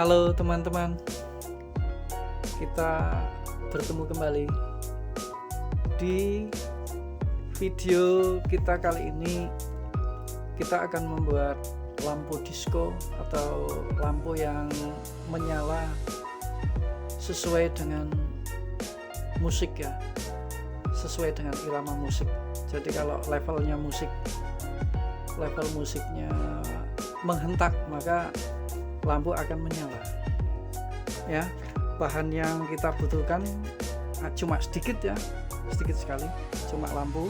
Halo teman-teman, kita bertemu kembali di video kita kali ini. Kita akan membuat lampu disco atau lampu yang menyala sesuai dengan musik ya, sesuai dengan irama musik. Jadi kalau level musiknya menghentak, maka lampu akan menyala ya. Bahan yang kita butuhkan cuma sedikit ya, sedikit sekali, cuma lampu.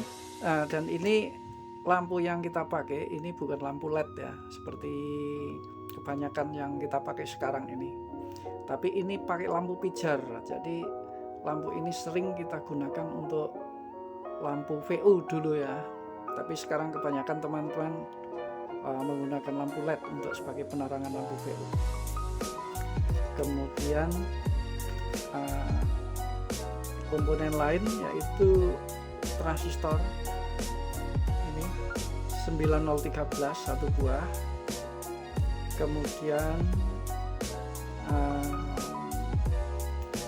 Dan ini lampu yang kita pakai ini bukan lampu LED ya, seperti kebanyakan yang kita pakai sekarang ini, tapi ini pakai lampu pijar. Jadi lampu ini sering kita gunakan untuk lampu VU dulu ya, tapi sekarang kebanyakan teman-teman menggunakan lampu LED untuk sebagai penerangan lampu VU. Kemudian komponen lain yaitu transistor ini 9013 satu buah, kemudian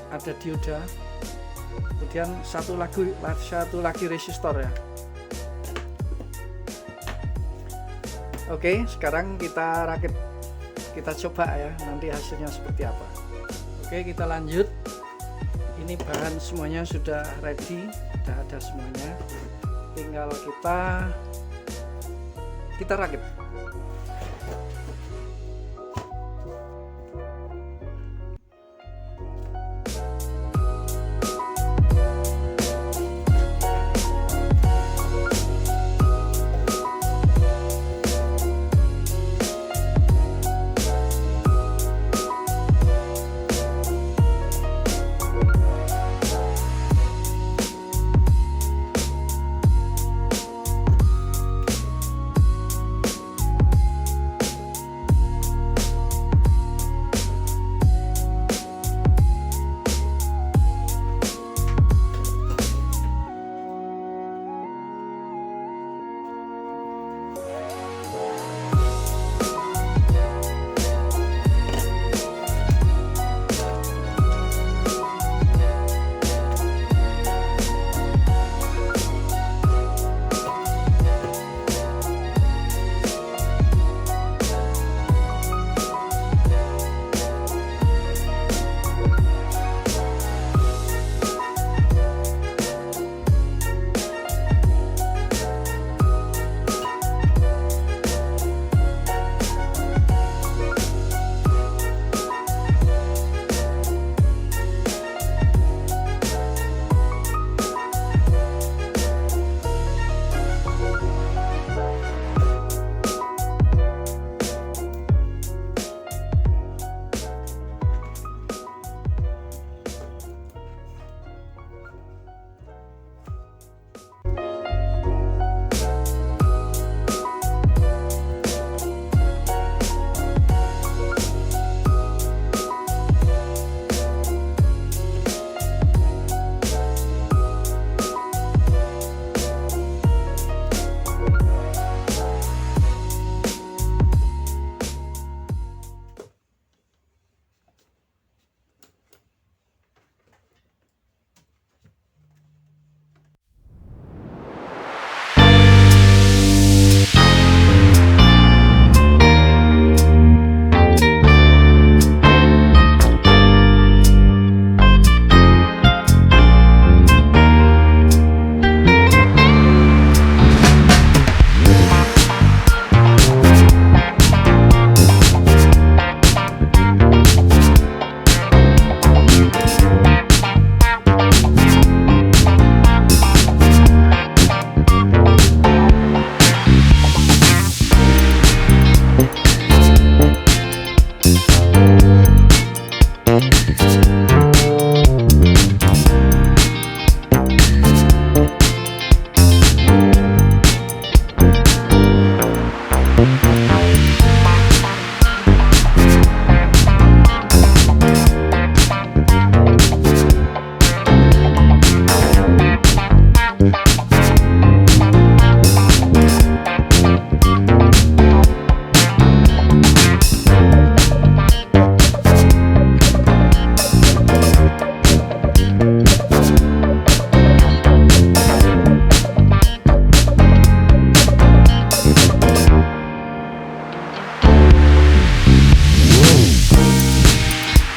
ada dioda, kemudian satu lagi resistor ya. Oke, sekarang kita rakit, kita coba ya, nanti hasilnya seperti apa. Oke, kita lanjut. Ini bahan semuanya sudah ready, sudah ada semuanya, tinggal kita rakit.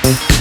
Bye.